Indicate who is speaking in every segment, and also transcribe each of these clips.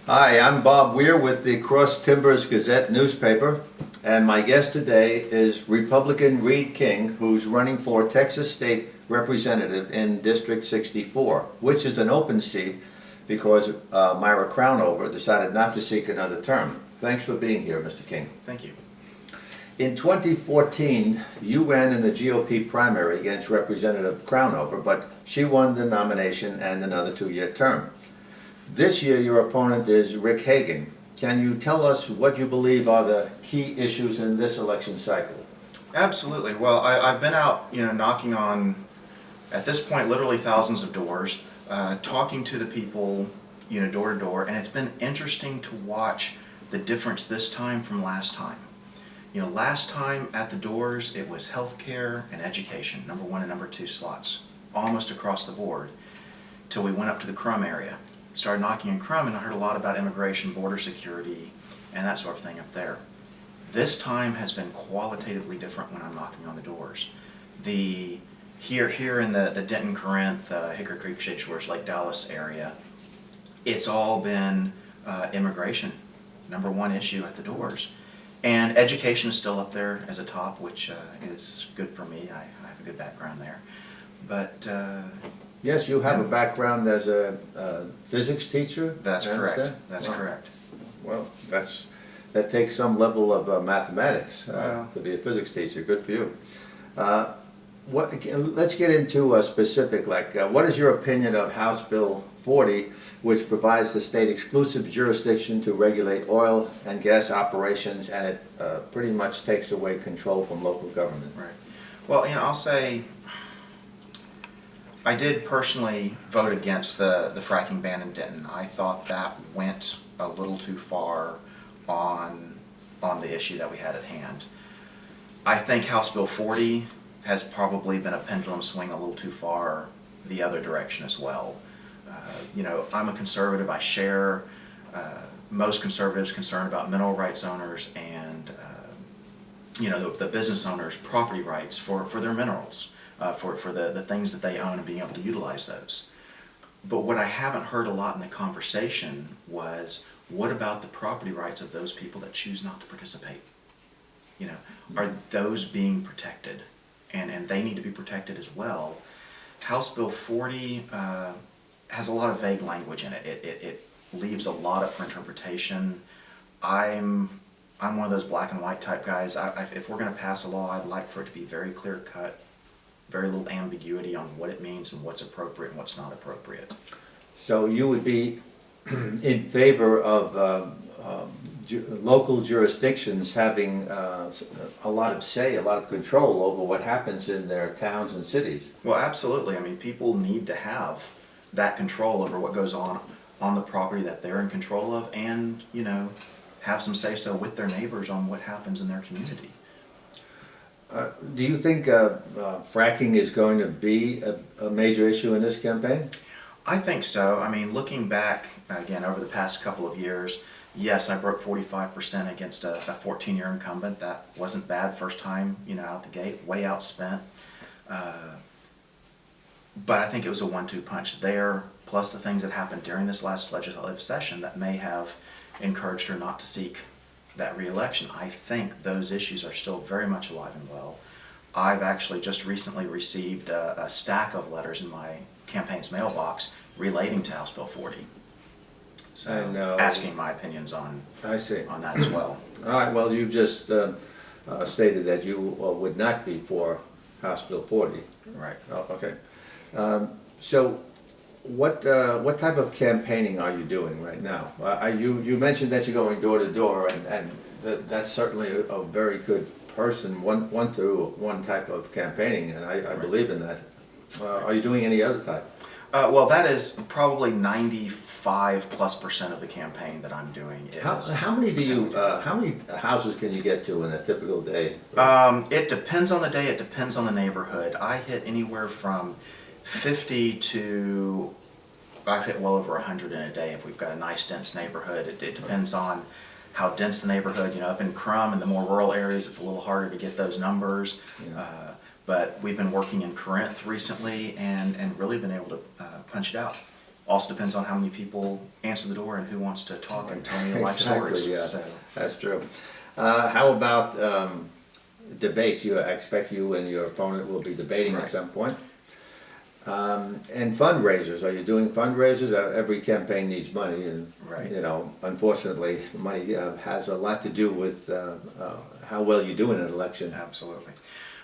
Speaker 1: Hi, I'm Bob Weir with the Cross Timbers Gazette newspaper, and my guest today is Republican Reed King, who's running for Texas State Representative in District 64, which is an open seat because Myra Crownover decided not to seek another term. Thanks for being here, Mr. King.
Speaker 2: Thank you.
Speaker 1: In 2014, you ran in the GOP primary against Representative Crownover, but she won the nomination and another two-year term. This year, your opponent is Rick Hagan. Can you tell us what you believe are the key issues in this election cycle?
Speaker 2: Absolutely. Well, I've been out, knocking on, at this point, literally thousands of doors, talking to the people, door to door, and it's been interesting to watch the difference this time from last time. Last time at the doors, it was healthcare and education, number one and number two slots, almost across the board, till we went up to the Crum area. Started knocking in Crum, and I heard a lot about immigration, border security, and that sort of thing up there. This time has been qualitatively different when I'm knocking on the doors. Here in the Denton, Corinth, Hickory Creek, Shade Shores, Lake Dallas area, it's all been immigration, number one issue at the doors. And education is still up there as a top, which is good for me. I have a good background there. But
Speaker 1: Yes, you have a background as a physics teacher?
Speaker 2: That's
Speaker 1: I
Speaker 2: correct.
Speaker 1: understand?
Speaker 2: That's
Speaker 1: Wow.
Speaker 2: correct.
Speaker 1: Well, that takes some level of mathematics
Speaker 2: Wow.
Speaker 1: to be a physics teacher. Good for you. Let's get into a specific, what is your opinion of House Bill 40, which provides the state exclusive jurisdiction to regulate oil and gas operations, and it pretty much takes away control from local government?
Speaker 2: Right. Well, I'll say I did personally vote against the fracking ban in Denton. I thought that went a little too far on the issue that we had at hand. I think House Bill 40 has probably been a pendulum swing a little too far the other direction as well. I'm a conservative. I share most conservatives' concern about mineral rights owners and the business owners' property rights for their minerals. For the things that they own and being able to utilize those. But what I haven't heard a lot in the conversation was, what about the property rights of those people that choose not to participate? Are those being protected? And they need to be protected as well. House Bill 40 has a lot of vague language in it. It leaves a lot up for interpretation. I'm one of those black and white type guys. If we're going to pass a law, I'd like for it to be very clear cut, very little ambiguity on what it means and what's appropriate and what's not appropriate.
Speaker 1: So you would be in favor of local jurisdictions having a lot of say, a lot of control over what happens in their towns and cities?
Speaker 2: Well, absolutely. People need to have that control over what goes on the property that they're in control of, and have some say-so with their neighbors on what happens in their community.
Speaker 1: Do you think fracking is going to be a major issue in this campaign?
Speaker 2: I think so. Looking back, again, over the past couple of years, yes, I broke 45% against a 14-year incumbent. That wasn't bad first time, out the gate, way outspent. But I think it was a 1-2 punch there, plus the things that happened during this last legislative session that may have encouraged her not to seek that re-election. I think those issues are still very much alive and well. I've actually just recently received a stack of letters in my campaign's mailbox relating to House Bill 40. So asking my opinions on that as well.
Speaker 1: All right, well, you just stated that you would not be for House Bill 40.
Speaker 2: Right.
Speaker 1: Oh, okay. So what type of campaigning are you doing right now? You mentioned that you're going door to door, and that's certainly a very good one-to-one type of campaigning, and I
Speaker 2: Right.
Speaker 1: believe in that. Are you doing any other type?
Speaker 2: Well, that is probably 95+% of the campaign that I'm doing.
Speaker 1: How many houses can you get to in a typical day?
Speaker 2: It depends on the day. It depends on the neighborhood. I hit anywhere from 50 to I've hit well over 100 in a day if we've got a nice dense neighborhood. It depends on how dense the neighborhood. Up in Crum and the more rural areas, it's a little harder to get those numbers.
Speaker 1: Yeah.
Speaker 2: But we've been working in Corinth recently and really been able to punch it out. Also depends on how many people answer the door and who wants to talk and tell me life
Speaker 1: Exactly,
Speaker 2: stories.
Speaker 1: yeah,
Speaker 2: So,
Speaker 1: that's true. How about debates? I expect you and your opponent will be debating at
Speaker 2: Right.
Speaker 1: some point. And fundraisers, are you doing fundraisers? Every campaign needs money, and,
Speaker 2: Right.
Speaker 1: you know, unfortunately, money has a lot to do with how well you do in an election.
Speaker 2: absolutely.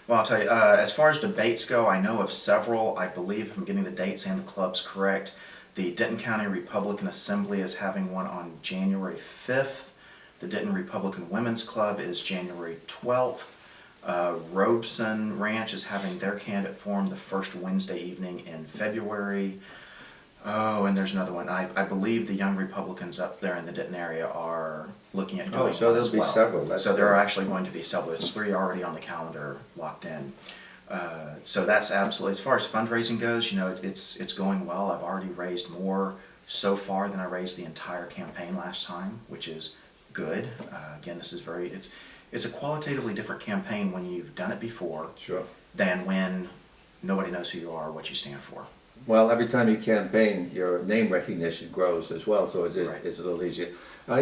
Speaker 2: Well, I'll tell you, as far as debates go, I know of several. I believe, if I'm getting the dates and the clubs correct, the Denton County Republican Assembly is having one on January 5th. The Denton Republican Women's Club is January 12th. Robeson Ranch is having their candidate forum the first Wednesday evening in February. Oh, and there's another one. I believe the Young Republicans up there in the Denton area are looking at doing
Speaker 1: Oh, so
Speaker 2: one as
Speaker 1: there'll be
Speaker 2: well.
Speaker 1: several. That's
Speaker 2: So there are
Speaker 1: great.
Speaker 2: actually going to be several. It's 3 already on the calendar locked in. So that's absolutely, as far as fundraising goes, you know, it's going well. I've already raised more so far than I raised the entire campaign last time, which is good. Again, this is it's a qualitatively different campaign when you've done it before
Speaker 1: Sure.
Speaker 2: than when nobody knows who you are or what you stand for.
Speaker 1: Well, every time you campaign, your name recognition grows as well, so
Speaker 2: Right.
Speaker 1: it's a little easier.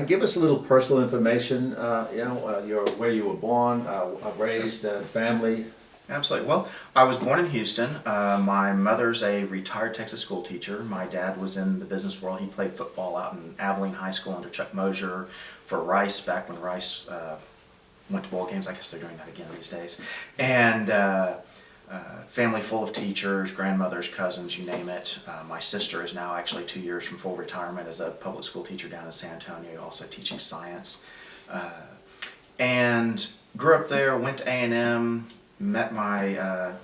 Speaker 1: Give us a little personal information, where you were born, raised, family.
Speaker 2: Absolutely. Well, I was born in Houston. My mother's a retired Texas school teacher. My dad was in the business world. He played football out in Abilene High School under Chuck Mosier for Rice back when Rice went to bowl games. I guess they're doing that again these days. And family full of teachers, grandmothers, cousins, you name it. My sister is now actually 2 years from full retirement as a public school teacher down in San Antonio, also teaching science. And grew up there, went to A&M, met my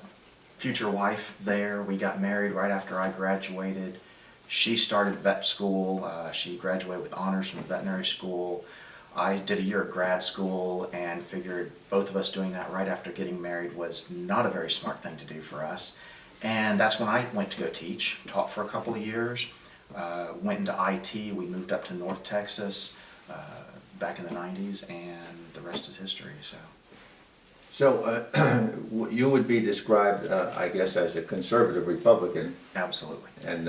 Speaker 2: future wife there. We got married right after I graduated. She started vet school. She graduated with honors from veterinary school. I did a year at grad school and figured both of us doing that right after getting married was not a very smart thing to do for us. And that's when I went to go teach, taught for a couple of years, went into IT. We moved up to North Texas back in the 90s, and the rest is history.
Speaker 1: So you would be described, I guess, as a conservative Republican,
Speaker 2: Absolutely.
Speaker 1: and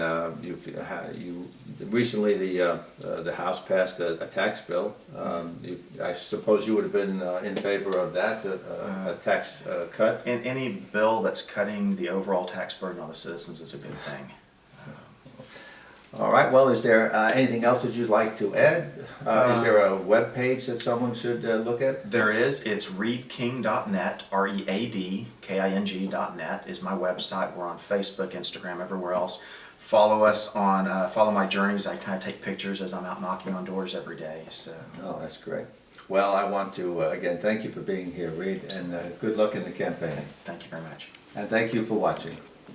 Speaker 1: recently the House passed a tax bill. I suppose you would have been in favor of that, a tax cut.
Speaker 2: And any bill that's cutting the overall tax burden on the citizens is a good thing.
Speaker 1: All right, well, is there anything else that you'd like to add? Is there a web page that someone should look at?
Speaker 2: There is. It's readking.net, readking.net is my website. We're on Facebook, Instagram, everywhere else. Follow us on, follow my journeys. I kind of take pictures as I'm out knocking on doors every day. So.
Speaker 1: Oh, that's great. Well, I want to, again, thank you for being here, Reed, and good luck in the campaign.
Speaker 2: Thank you very much.
Speaker 1: And thank you for watching.